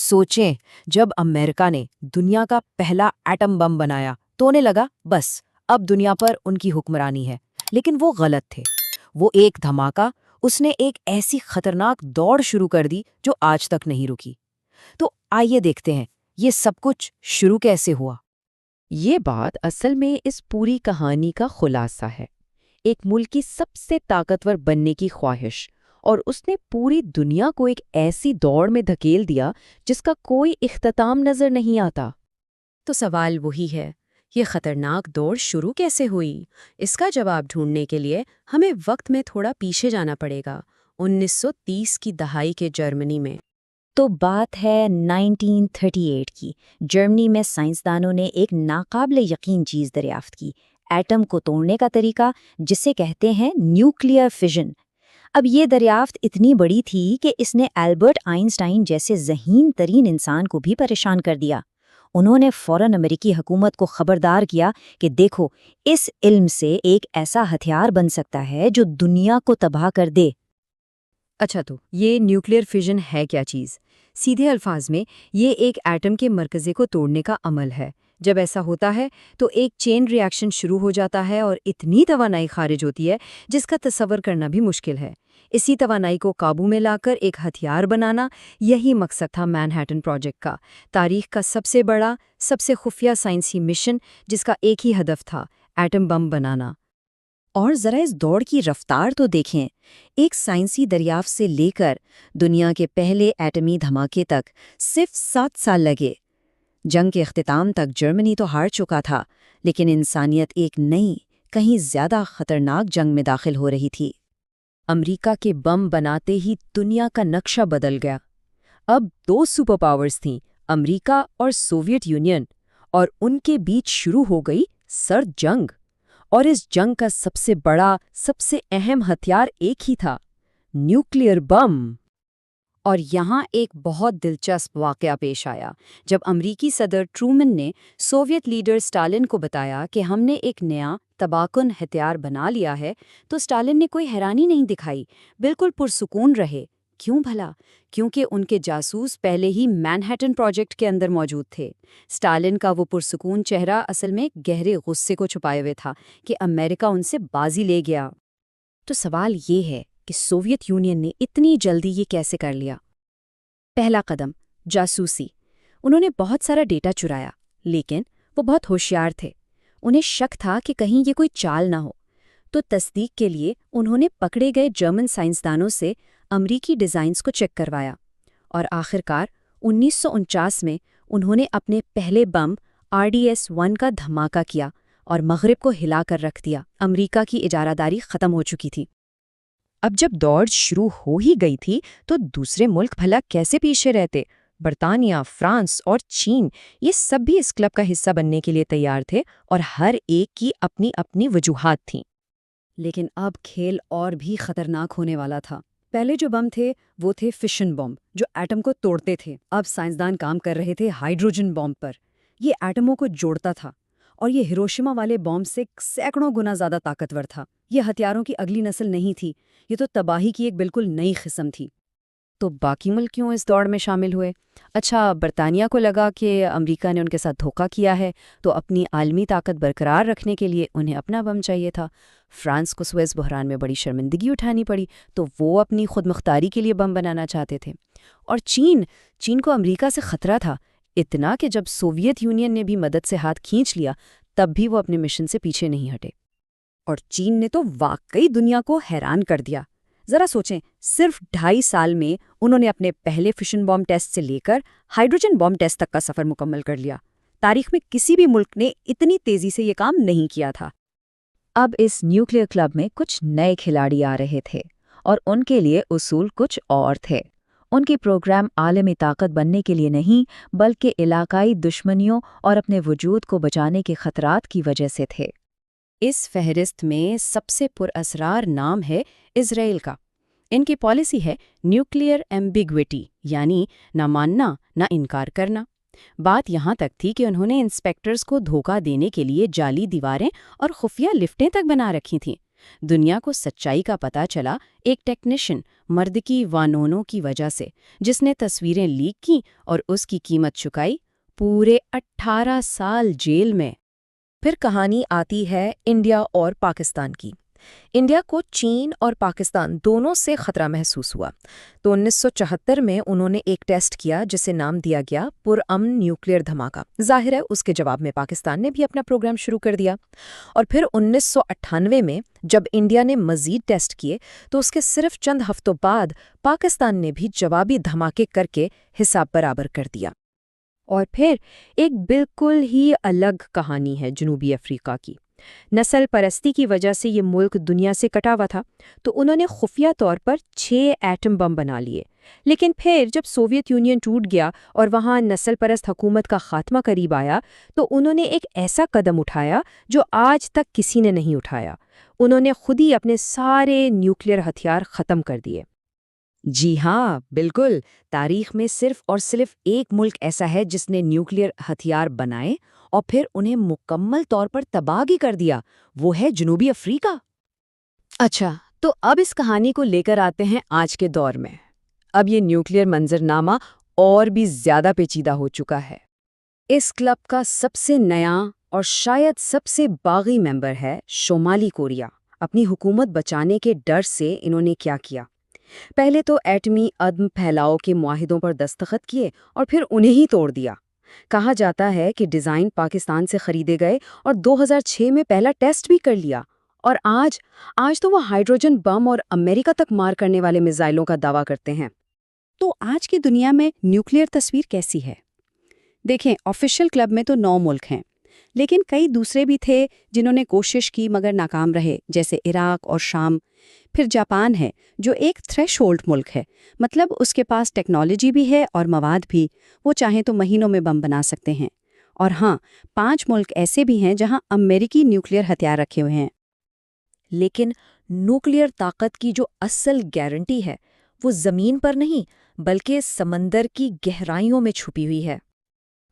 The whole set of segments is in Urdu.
سوچیں، جب امریکہ نے دنیا کا پہلا ایٹم بم بنایا تو انہیں لگا بس اب دنیا پر ان کی حکمرانی ہے، لیکن وہ غلط تھے۔ وہ ایک دھماکہ، اس نے ایک ایسی خطرناک دوڑ شروع کر دی جو آج تک نہیں رکی۔ تو آئیے دیکھتے ہیں یہ سب کچھ شروع کیسے ہوا۔ یہ بات اصل میں اس پوری کہانی کا خلاصہ ہے۔ ایک ملک کی سب سے طاقتور بننے کی خواہش، اور اس نے پوری دنیا کو ایک ایسی دوڑ میں دھکیل دیا جس کا کوئی اختتام نظر نہیں آتا۔ تو سوال وہی ہے، یہ خطرناک دوڑ شروع کیسے ہوئی؟ اس کا جواب ڈھونڈنے کے لیے ہمیں وقت میں تھوڑا پیچھے جانا پڑے گا، 1930 کی دہائی کے جرمنی میں۔ تو بات ہے 1938 کی۔ جرمنی میں سائنسدانوں نے ایک ناقابل یقین چیز دریافت کی، ایٹم کو توڑنے کا طریقہ، جسے کہتے ہیں نیوکلیئر فیژن۔ اب یہ دریافت اتنی بڑی تھی کہ اس نے البرٹ آئنسٹائن جیسے ذہین ترین انسان کو بھی پریشان کر دیا۔ انہوں نے فوراً امریکی حکومت کو خبردار کیا کہ دیکھو، اس علم سے ایک ایسا ہتھیار بن سکتا ہے جو دنیا کو تباہ کر دے۔ اچھا، تو یہ نیوکلیئر فیژن ہے کیا چیز؟ سیدھے الفاظ میں یہ ایک ایٹم کے مرکزے کو توڑنے کا عمل ہے۔ جب ایسا ہوتا ہے تو ایک چین ری ایکشن شروع ہو جاتا ہے اور اتنی توانائی خارج ہوتی ہے جس کا تصور کرنا بھی مشکل ہے۔ اسی توانائی کو قابو میں لا کر ایک ہتھیار بنانا، یہی مقصد تھا مین ہیٹن پروجیکٹ کا، تاریخ کا سب سے بڑا، سب سے خفیہ سائنسی مشن جس کا ایک ہی ہدف تھا، ایٹم بم بنانا۔ اور ذرا اس دوڑ کی رفتار تو دیکھیں، ایک سائنسی دریافت سے لے کر دنیا کے پہلے ایٹمی دھماکے تک صرف 7 سال لگے۔ جنگ کے اختتام تک جرمنی تو ہار چکا تھا، لیکن انسانیت ایک نئی، کہیں زیادہ خطرناک جنگ میں داخل ہو رہی تھی۔ امریکہ کے بم بناتے ہی دنیا کا نقشہ بدل گیا۔ اب 2 سپر پاورز تھیں، امریکہ اور سوویت یونین، اور ان کے بیچ شروع ہو گئی سرد جنگ۔ اور اس جنگ کا سب سے بڑا، سب سے اہم ہتھیار ایک ہی تھا، نیوکلیئر بم۔ اور یہاں ایک بہت دلچسپ واقعہ پیش آیا جب امریکی صدر ٹرومن نے سوویت لیڈر اسٹالن کو بتایا کہ ہم نے ایک نیا تباہ کن ہتھیار بنا لیا ہے، تو اسٹالن نے کوئی حیرانی نہیں دکھائی، بالکل پرسکون رہے۔ کیوں بھلا؟ کیونکہ ان کے جاسوس پہلے ہی مین ہیٹن پروجیکٹ کے اندر موجود تھے۔ اسٹالن کا وہ پرسکون چہرہ اصل میں گہرے غصے کو چھپائے ہوئے تھا کہ امریکہ ان سے بازی لے گیا۔ تو سوال یہ ہے کہ سوویت یونین نے اتنی جلدی یہ کیسے کر لیا؟ پہلا قدم، جاسوسی۔ انہوں نے بہت سارا ڈیٹا چرایا، لیکن وہ بہت ہوشیار تھے۔ انہیں شک تھا کہ کہیں یہ کوئی چال نہ ہو، تو تصدیق کے لیے انہوں نے پکڑے گئے جرمن سائنسدانوں سے امریکی ڈیزائنز کو چیک کروایا، اور آخرکار 1949 میں انہوں نے اپنے پہلے بم RDS-1 کا دھماکہ کیا اور مغرب کو ہلا کر رکھ دیا۔ امریکہ کی اجارہ داری ختم ہو چکی تھی۔ اب جب دوڑ شروع ہو ہی گئی تھی تو دوسرے ملک بھلا کیسے پیچھے رہتے؟ برطانیہ، فرانس اور چین، یہ سب بھی اس کلب کا حصہ بننے کے لیے تیار تھے، اور ہر ایک کی اپنی اپنی وجوہات تھیں۔ لیکن اب کھیل اور بھی خطرناک ہونے والا تھا۔ پہلے جو بم تھے وہ تھے فشن بم، جو ایٹم کو توڑتے تھے۔ اب سائنسدان کام کر رہے تھے ہائیڈروجن بم پر۔ یہ ایٹموں کو جوڑتا تھا، اور یہ ہیروشیما والے بم سے سینکڑوں گنا زیادہ طاقتور تھا۔ یہ ہتھیاروں کی اگلی نسل نہیں تھی، یہ تو تباہی کی ایک بالکل نئی قسم تھی۔ تو باقی ملک کیوں اس دوڑ میں شامل ہوئے؟ اچھا، برطانیہ کو لگا کہ امریکہ نے ان کے ساتھ دھوکہ کیا ہے، تو اپنی عالمی طاقت برقرار رکھنے کے لیے انہیں اپنا بم چاہیے تھا۔ فرانس کو سوئز بحران میں بڑی شرمندگی اٹھانی پڑی، تو وہ اپنی خود مختاری کے لیے بم بنانا چاہتے تھے۔ اور چین کو امریکہ سے خطرہ تھا، اتنا کہ جب سوویت یونین نے بھی مدد سے ہاتھ کھینچ لیا تب بھی وہ اپنے مشن سے پیچھے نہیں ہٹے۔ اور چین نے تو واقعی دنیا کو حیران کر دیا۔ ذرا سوچیں، صرف 2.5 سال میں انہوں نے اپنے پہلے فشن بم ٹیسٹ سے لے کر ہائیڈروجن بم ٹیسٹ تک کا سفر مکمل کر لیا۔ تاریخ میں کسی بھی ملک نے اتنی تیزی سے یہ کام نہیں کیا تھا۔ اب اس نیوکلیئر کلب میں کچھ نئے کھلاڑی آ رہے تھے، اور ان کے لیے اصول کچھ اور تھے۔ ان کے پروگرام عالمی طاقت بننے کے لیے نہیں، بلکہ علاقائی دشمنیوں اور اپنے وجود کو بچانے کے خطرات کی وجہ سے تھے۔ اس فہرست میں سب سے پر اسرار نام ہے اسرائیل کا۔ ان کی پالیسی ہے نیوکلیئر ایمبیگویٹی، یعنی نہ ماننا نہ انکار کرنا۔ بات یہاں تک تھی کہ انہوں نے انسپیکٹرز کو دھوکہ دینے کے لیے جعلی دیواریں اور خفیہ لفٹیں تک بنا رکھی تھیں۔ دنیا کو سچائی کا پتہ چلا ایک ٹیکنیشین مرد کی وانونو کی وجہ سے، جس نے تصویریں لیک کیں اور اس کی قیمت چکائی پورے 18 سال جیل میں۔ پھر کہانی آتی ہے انڈیا اور پاکستان کی۔ انڈیا کو چین اور پاکستان دونوں سے خطرہ محسوس ہوا تو 1974 میں انہوں نے ایک ٹیسٹ کیا جسے نام دیا گیا پرامن نیوکلیئر دھماکہ۔ ظاہر ہے اس کے جواب میں پاکستان نے بھی اپنا پروگرام شروع کر دیا، اور پھر 1998 میں جب انڈیا نے مزید ٹیسٹ کیے تو اس کے صرف چند ہفتوں بعد پاکستان نے بھی جوابی دھماکے کر کے حساب برابر کر دیا۔ اور پھر ایک بالکل ہی الگ کہانی ہے جنوبی افریقہ کی۔ نسل پرستی کی وجہ سے یہ ملک دنیا سے کٹا ہوا تھا، تو انہوں نے خفیہ طور پر 6 ایٹم بم بنا لیے۔ لیکن پھر جب سوویت یونین ٹوٹ گیا اور وہاں نسل پرست حکومت کا خاتمہ قریب آیا تو انہوں نے ایک ایسا قدم اٹھایا جو آج تک کسی نے نہیں اٹھایا۔ انہوں نے خود ہی اپنے سارے نیوکلیئر ہتھیار ختم کر دیے۔ جی ہاں، بالکل۔ تاریخ میں صرف اور صرف ایک ملک ایسا ہے جس نے نیوکلیئر ہتھیار بنائے اور پھر انہیں مکمل طور پر تباہ بھی کر دیا، وہ ہے جنوبی افریقہ۔ اچھا، تو اب اس کہانی کو لے کر آتے ہیں آج کے دور میں۔ اب یہ نیوکلیئر منظرنامہ اور بھی زیادہ پیچیدہ ہو چکا ہے۔ اس کلب کا سب سے نیا اور شاید سب سے باغی ممبر ہے شمالی کوریا۔ اپنی حکومت بچانے کے ڈر سے انہوں نے کیا کیا؟ پہلے تو ایٹمی عدم پھیلاؤ کے معاہدوں پر دستخط کیے اور پھر انہیں ہی توڑ دیا۔ کہا جاتا ہے کہ ڈیزائن پاکستان سے خریدے گئے اور 2006 میں پہلا ٹیسٹ بھی کر لیا، اور آج تو وہ ہائیڈروجن بم اور امریکہ تک مار کرنے والے میزائلوں کا دعویٰ کرتے ہیں۔ تو آج کی دنیا میں نیوکلیئر تصویر کیسی ہے؟ دیکھیں، آفیشیل کلب میں تو 9 ملک ہیں، لیکن کئی دوسرے بھی تھے جنہوں نے کوشش کی مگر ناکام رہے، جیسے عراق اور شام۔ پھر جاپان ہے جو ایک تھریش ہولڈ ملک ہے، مطلب اس کے پاس ٹیکنالوجی بھی ہے اور مواد بھی، وہ چاہیں تو مہینوں میں بم بنا سکتے ہیں۔ اور ہاں، 5 ملک ایسے بھی ہیں جہاں امریکی نیوکلیئر ہتھیار رکھے ہوئے ہیں۔ لیکن نیوکلیئر طاقت کی جو اصل گارنٹی ہے وہ زمین پر نہیں بلکہ سمندر کی گہرائیوں میں چھپی ہوئی ہے۔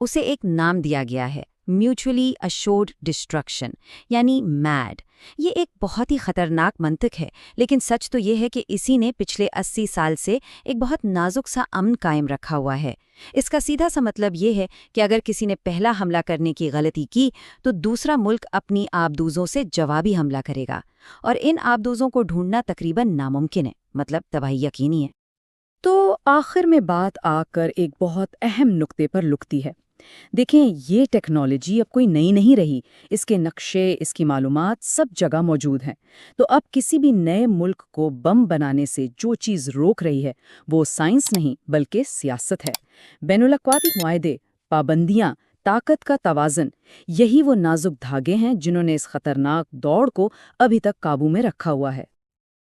اسے ایک نام دیا گیا ہے، میوچولی اشورڈ ڈسٹرکشن، یعنی میڈ۔ یہ ایک بہت ہی خطرناک منطق ہے، لیکن سچ تو یہ ہے کہ اسی نے پچھلے 80 سال سے ایک بہت نازک سا امن قائم رکھا ہوا ہے۔ اس کا سیدھا سا مطلب یہ ہے کہ اگر کسی نے پہلا حملہ کرنے کی غلطی کی تو دوسرا ملک اپنی آبدوزوں سے جوابی حملہ کرے گا، اور ان آبدوزوں کو ڈھونڈنا تقریباً ناممکن ہے، مطلب تباہی یقینی ہے۔ تو آخر میں بات آ کر ایک بہت اہم نقطے پر لکتی ہے۔ دیکھیں، یہ ٹیکنالوجی اب کوئی نئی نہیں رہی، اس کے نقشے، اس کی معلومات سب جگہ موجود ہیں۔ تو اب کسی بھی نئے ملک کو بم بنانے سے جو چیز روک رہی ہے وہ سائنس نہیں بلکہ سیاست ہے۔ بین الاقوامی معاہدے، پابندیاں، طاقت کا توازن، یہی وہ نازک دھاگے ہیں جنہوں نے اس خطرناک دوڑ کو ابھی تک قابو میں رکھا ہوا ہے۔